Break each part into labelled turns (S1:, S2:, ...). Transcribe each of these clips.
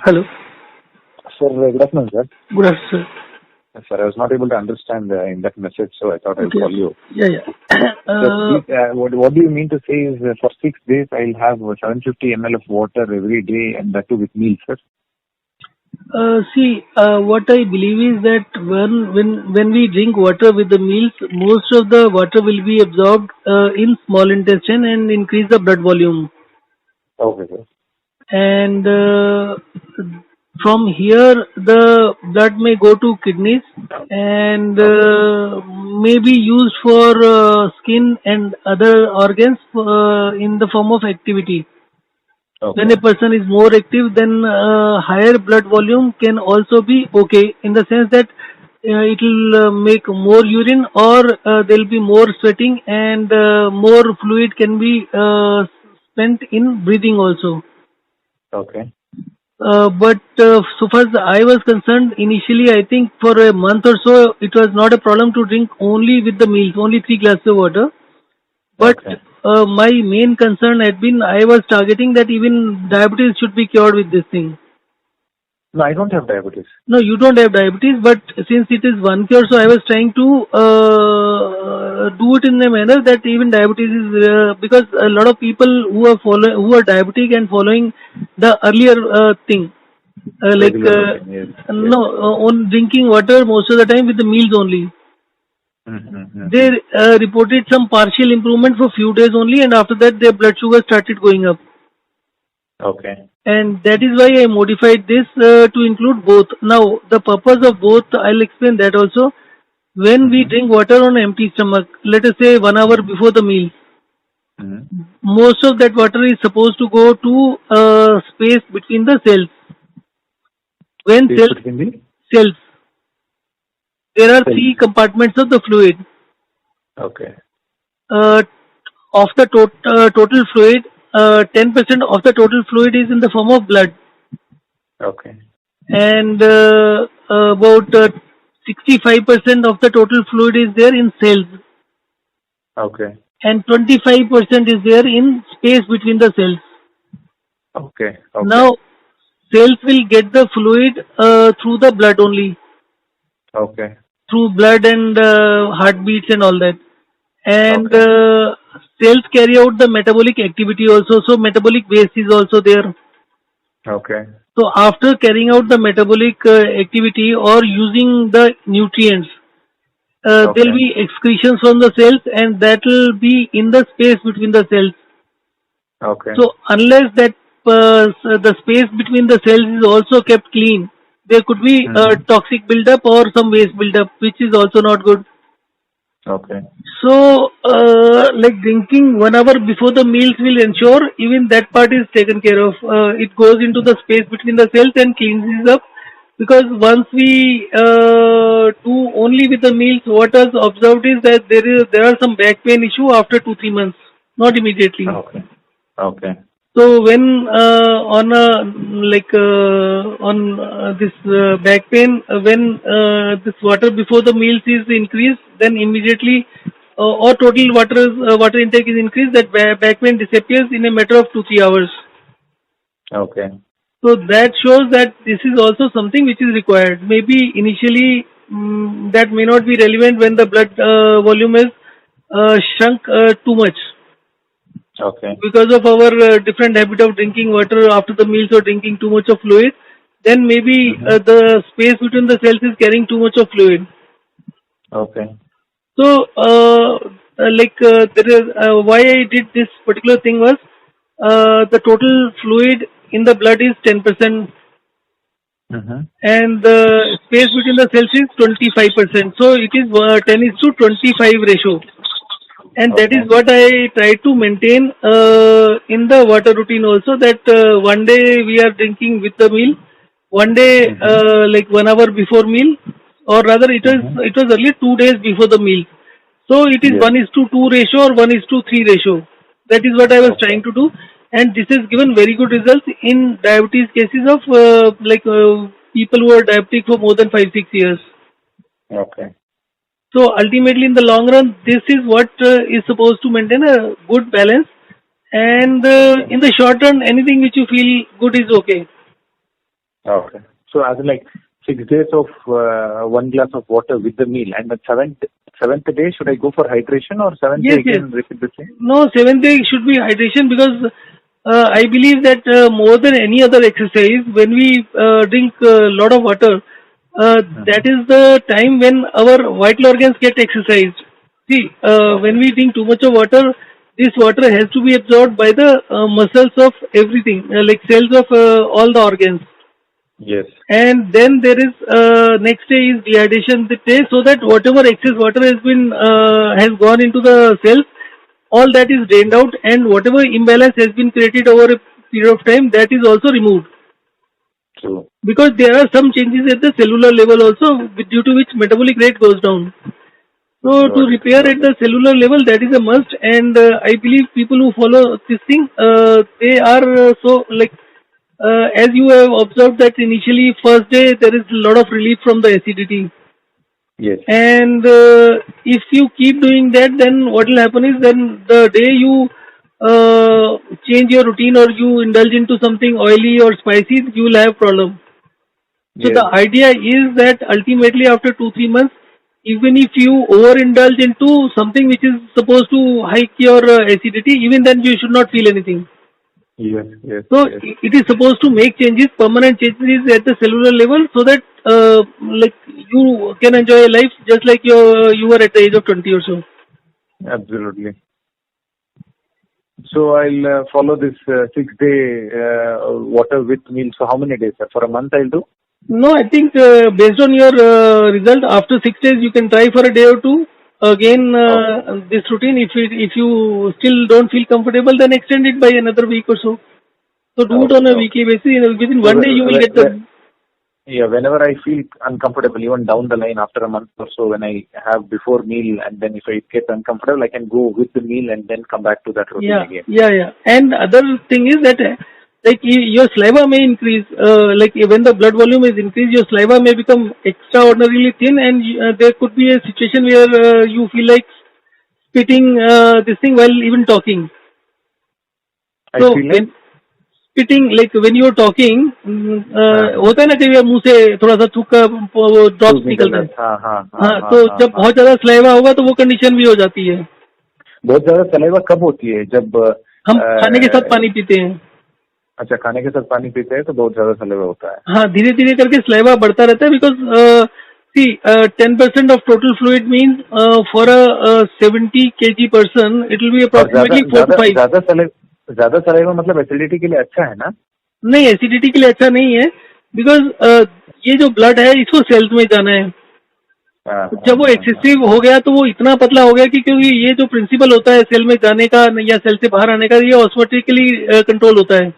S1: Hello.
S2: Sir, good afternoon, sir.
S1: Good afternoon,
S2: Sir, I was not able to understand in that message, so I thought I'll
S1: Okay.
S2: call you.
S1: Yeah.
S2: So, what do you mean to say is for 6 days I'll have 750 ml of water every day and that too with meals, sir?
S1: See, what I believe is that when we drink water with the meals, most of the water will be absorbed in small intestine and increase the blood volume.
S2: Okay, sir.
S1: And from here, the blood may go to kidneys and may be used for skin and other organs in the form of activity.
S2: Okay.
S1: When a person is more active, then higher blood volume can also be okay, in the sense that it will make more urine, or there will be more sweating, and more fluid can be spent in breathing also.
S2: Okay.
S1: But so far as I was concerned, initially I think for a month or so it was not a problem to drink only with the meals, only 3 glasses of water. But
S2: Okay.
S1: my main concern had been I was targeting that even diabetes should be cured with this thing.
S2: No, I don't have diabetes.
S1: No, you don't have diabetes, but since it is one cure, so I was trying to do it in a manner that even diabetes is because a lot of people who are diabetic and following the earlier thing, like
S2: Regular routine, yes.
S1: no, on drinking water most of the time with the meals only.
S2: Mm-hmm.
S1: They reported some partial improvement for few days only, and after that their blood sugar started going up.
S2: Okay.
S1: And that is why I modified this to include both. Now, the purpose of both, I'll explain that also. When we drink water on empty stomach, let us say 1 hour before the meal,
S2: Mm-hmm.
S1: most of that water is supposed to go to space between the cells. When
S2: Space between the
S1: cells, there are
S2: cells.
S1: 3 compartments of the fluid.
S2: Okay.
S1: Uh, of the total fluid, 10% of the total fluid is in the form of blood,
S2: Okay.
S1: and about 65% of the total fluid is there in cells,
S2: Okay.
S1: and 25% is there in space between the cells.
S2: Okay. Okay.
S1: Now, cells will get the fluid through the blood only,
S2: Okay.
S1: through blood and heartbeats and all that. And
S2: Okay.
S1: cells carry out the metabolic activity also, so metabolic waste is also there.
S2: Okay.
S1: So after carrying out the metabolic activity or using the nutrients, there will
S2: Okay.
S1: be excretions from the cells, and that will be in the space between the cells.
S2: Okay.
S1: So unless that the space between the cells is also kept clean, there could be toxic buildup or some waste buildup, which is also not good.
S2: Okay.
S1: So, like drinking 1 hour before the meals will ensure even that part is taken care of. It goes into the space between the cells and cleanses up. Because once we do only with the meals, what is observed is that there are some back pain issue after 2-3 months, not immediately.
S2: Okay. Okay.
S1: So when on a on this back pain, when this water before the meals is increased, then immediately or total water intake is increased, that back pain disappears in a matter of 2-3 hours.
S2: Okay.
S1: So that shows that this is also something which is required. Maybe initially that may not be relevant when the blood volume is shrunk too much.
S2: Okay.
S1: Because of our different habit of drinking water after the meals or drinking too much of fluid, then maybe the space between the cells is carrying too much of fluid.
S2: Okay.
S1: So, there is why I did this particular thing was the total fluid in the blood is 10%, and the space between the cells is 25%. So it is 10:25 ratio. And that is what I try to maintain in the water routine also, that one day we are drinking with the meal, one day like 1 hour before meal, or rather it was earlier 2 days before the meal. So it is 1:2 ratio or 1:3 ratio. That is what I was trying to do, and this has given very good results in diabetes cases of people who are diabetic for more than 5-6 years.
S2: Okay.
S1: So ultimately, in the long run, this is what is supposed to maintain a good balance. And in the short run, anything which you feel good is okay.
S2: Okay. So as in like 6 days of 1 glass of water with the meal, and the seventh day should I go for hydration, or seventh
S1: Yes,
S2: day
S1: yes.
S2: again repeat the same?
S1: No, seventh day should be hydration because I believe that more than any other exercise, when we drink a lot of water, that is the time when our vital organs get exercised. See, when we drink too much of water, this water has to be absorbed by the muscles of everything, like cells of all the organs.
S2: Yes.
S1: And then there is next day is dehydration day, so that whatever excess water has gone into the cells, all that is drained out, and whatever imbalance has been created over a period of time, that is also removed.
S2: True.
S1: Because there are some changes at the cellular level also, due to which metabolic rate goes down. So to
S2: Got it.
S1: repair
S2: Got
S1: at the cellular level, that is a must, and I believe people who follow this thing, they are so like as you have observed that initially first day there is a lot of relief from the acidity,
S2: Yes.
S1: and if you keep doing that, then what will happen is then the day you change your routine or you indulge into something oily or spicy, you will have problem. So
S2: Yes.
S1: the idea is that ultimately after 2-3 months, even if you overindulge into something which is supposed to hike your acidity, even then you should not feel anything.
S2: Yes. Yes.
S1: So
S2: Yes.
S1: it is supposed to make changes, permanent changes at the cellular level, so that like you can enjoy life just like you were at the age of 20 or so.
S2: Absolutely. So I'll follow this 6 day water with meal. So how many days, sir? For a month I'll do?
S1: No, I think based on your result, after 6 days you can try for a day or two. Again,
S2: Okay.
S1: this routine, if you still don't feel comfortable, then extend it by another week or so. So do it
S2: Okay.
S1: on a
S2: Okay.
S1: weekly basis. Within
S2: So
S1: one day you will get the.
S2: yeah, whenever I feel uncomfortable, even down the line after a month or so, when I have before meal, and then if I get uncomfortable, I can go with the meal and then come back to that routine
S1: Yeah,
S2: again.
S1: yeah. And other thing is that like your saliva may increase. Like when the blood volume is increased, your saliva may become extraordinarily thin, and there could be a situation where you feel like spitting this thing while even talking.
S2: I
S1: So
S2: feel like
S1: when spitting, like when you are talking, होता है ना कई बार मुंह से थोड़ा सा थूक का ड्रॉप्स
S2: सूज निकल
S1: निकलता है.
S2: जाता। हाँ हाँ हाँ
S1: हाँ,
S2: हाँ
S1: तो
S2: हाँ
S1: जब
S2: हाँ।
S1: बहुत ज्यादा सलाइवा होगा तो वो कंडीशन भी हो जाती है.
S2: बहुत ज्यादा सलाइवा कब होती है? जब
S1: हम खाने के साथ पानी पीते हैं.
S2: अच्छा, खाने के साथ पानी पीते हैं तो बहुत ज्यादा सलाइवा होता है।
S1: हाँ, धीरे धीरे करके सलाइवा बढ़ता रहता है, because C 10% of total fluid means for a 70 kg person it will be
S2: और
S1: approximately 4 to 5.
S2: ज्यादा सलाइवा मतलब एसिडिटी के लिए अच्छा है ना?
S1: नहीं, एसिडिटी के लिए अच्छा नहीं है, बिकॉज ये जो ब्लड है इसको सेल्स में जाना है. जब वो एक्सेसिव हो गया तो वो इतना पतला हो गया कि क्योंकि ये जो प्रिंसिपल होता है सेल में जाने का या सेल से बाहर आने का, ये ऑटोमेटिकली कंट्रोल होता है.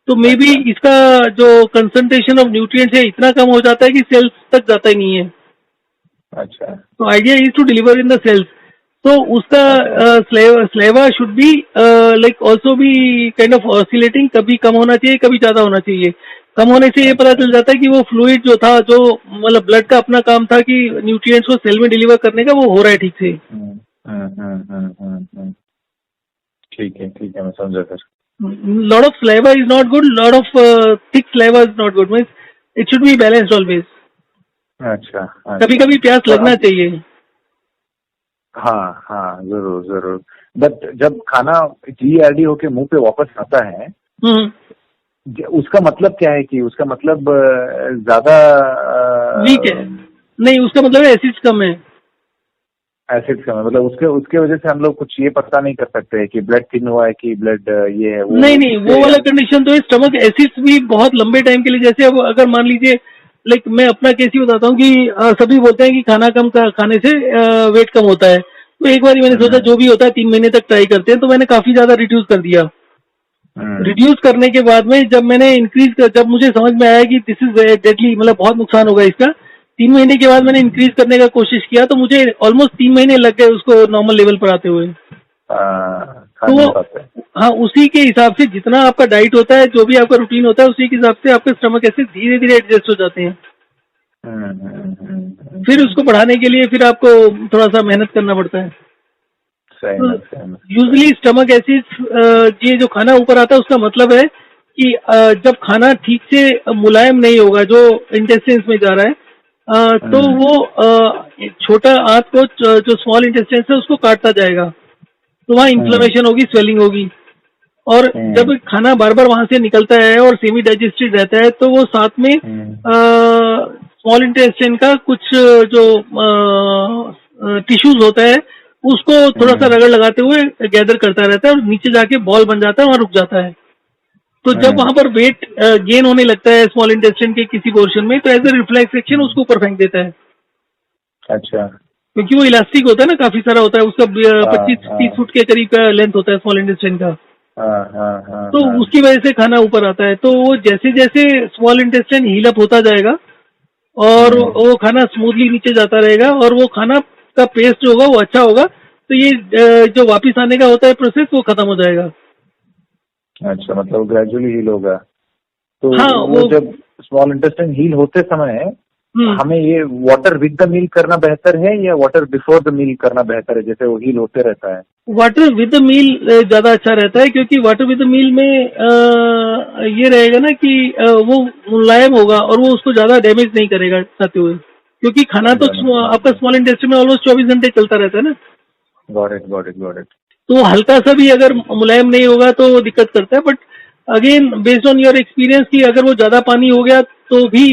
S1: तो मे बी इसका जो कंसंट्रेशन ऑफ न्यूट्रिएंट्स है इतना कम हो जाता है कि सेल्स तक जाता ही नहीं है.
S2: अच्छा।
S1: तो idea is to deliver in the sales. तो उसका स्लेवा should be like also be kind of oscillating, कभी कम होना चाहिए कभी ज्यादा होना चाहिए. कम होने से ये पता चल जाता है कि वो फ्लूइड जो था, जो मतलब ब्लड का अपना काम था कि न्यूट्रिएंट्स को सेल में डिलीवर करने का, वो हो रहा है ठीक से.
S2: ठीक है, मैं समझा sir.
S1: Lot of saliva is not good, lot of thick saliva is not good. Means it should be balanced always.
S2: अच्छा.
S1: कभी कभी प्यास लगना चाहिए.
S2: हाँ हाँ, जरूर. बट जब खाना GERD होके मुंह पे वापस आता है, उसका मतलब क्या है? कि उसका मतलब ज्यादा
S1: वीक है? नहीं, उसका मतलब एसिड्स कम है.
S2: एसिड कम है, मतलब उसके वजह से हम लोग कुछ ये पता नहीं कर सकते कि ब्लड थिन हुआ है कि ब्लड ये है वो.
S1: नहीं, वो वाला कंडीशन तो है. स्टमक एसिड्स भी बहुत लंबे टाइम के लिए, जैसे अब अगर मान लीजिए, लाइक मैं अपना केस ही बताता हूँ कि सभी बोलते हैं कि खाना कम खाने से वेट कम होता है. तो एक बार मैंने सोचा जो भी होता है 3 महीने तक ट्राई करते हैं, तो मैंने काफी ज्यादा रिड्यूस कर दिया. रिड्यूस करने के बाद में जब मैंने जब मुझे समझ में आया कि दिस इज डेडली, मतलब बहुत नुकसान होगा इसका, 3 महीने के बाद मैंने इंक्रीज करने का कोशिश किया, तो मुझे ऑलमोस्ट 3 महीने लग गए उसको नॉर्मल लेवल पर आते हुए. तो हाँ, उसी के हिसाब से जितना आपका डाइट होता है, जो भी आपका रूटीन होता है, उसी के हिसाब से आपके स्टमक ऐसे धीरे धीरे एडजस्ट हो जाते हैं. फिर उसको बढ़ाने के लिए फिर आपको थोड़ा सा मेहनत करना पड़ता है. यूजली स्टमक एसिड, ये जो खाना ऊपर आता है उसका मतलब है कि जब खाना ठीक से मुलायम नहीं होगा जो इंटेस्टाइन्स में जा रहा है, तो वो छोटा आंत को जो स्मॉल इंटेस्टाइन्स है उसको काटता जाएगा, तो वहाँ इन्फ्लेमेशन होगी, स्वेलिंग होगी। और जब खाना बार बार वहां से निकलता है और सेमी डाइजेस्टेड रहता है, तो वो साथ में स्मॉल इंटेस्टाइन का कुछ जो टिश्यूज होता है उसको थोड़ा सा रगड़ लगाते हुए गैदर करता रहता है और नीचे जाके बॉल बन जाता है, वहां रुक जाता है। तो जब वहां पर वेट गेन होने लगता है स्मॉल इंटेस्टाइन के किसी पोर्शन में, तो एज ए रिफ्लेक्स एक्शन उसको ऊपर फेंक देता है।
S2: अच्छा।
S1: क्योंकि वो इलास्टिक होता है ना, काफी सारा होता है उसका, 25-30 फुट के करीब का लेंथ होता है स्मॉल इंटेस्टाइन का। तो उसकी वजह से खाना ऊपर आता है। तो वो जैसे जैसे स्मॉल इंटेस्टाइन हील अप होता जाएगा और वो खाना स्मूथली नीचे जाता रहेगा और वो खाना का पेस्ट जो होगा वो अच्छा होगा, तो ये जो वापिस आने का होता है प्रोसेस वो खत्म हो जाएगा।
S2: अच्छा, मतलब ग्रेजुअली हील होगा। तो
S1: हाँ,
S2: वो जब स्मॉल इंटेस्टाइन हील होते समय हमें ये वाटर विद द मील करना बेहतर है या वाटर बिफोर द मील करना बेहतर है, जैसे वो हील होते रहता है?
S1: वाटर विद द मील ज्यादा अच्छा रहता है, क्योंकि वाटर विद द मील में ये रहेगा ना कि वो मुलायम होगा और वो उसको ज्यादा डैमेज नहीं करेगा खाते हुए, क्योंकि खाना तो आपका स्मॉल इंटेस्टाइन में ऑलमोस्ट 24 घंटे चलता रहता है ना।
S2: Got it.
S1: तो हल्का सा भी अगर मुलायम नहीं होगा तो वो दिक्कत करता है। But again based on your experience कि अगर वो ज्यादा पानी हो गया तो भी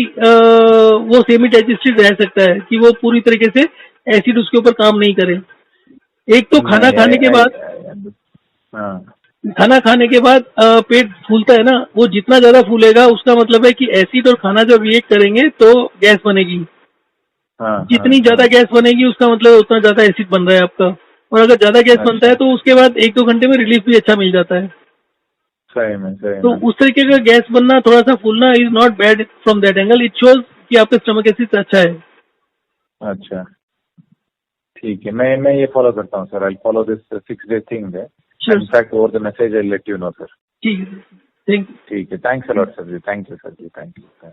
S1: वो सेमी डाइजेस्टेड रह सकता है, कि वो पूरी तरीके से एसिड उसके ऊपर काम नहीं करे। एक तो खाना खाने के बाद पेट फूलता है ना, वो जितना ज्यादा फूलेगा उसका मतलब है कि एसिड और खाना जब रिएक्ट करेंगे तो गैस बनेगी। जितनी ज्यादा गैस बनेगी उसका मतलब उतना ज्यादा एसिड बन रहा है आपका। और अगर ज्यादा गैस बनता है तो उसके बाद 1-2 घंटे में रिलीफ भी अच्छा मिल जाता है।
S2: सही में।
S1: तो उस तरीके का गैस बनना, थोड़ा सा फूलना is not bad from that angle. It shows कि आपका स्टमक एसिड अच्छा है।
S2: अच्छा, ठीक है। मैं ये फॉलो करता हूँ sir. I follow this 6-day thing है। In fact over the message I let you know sir.
S1: ठीक है, थैंक यू।
S2: ठीक है, thanks a lot sir ji. Thank you sir ji, thank you.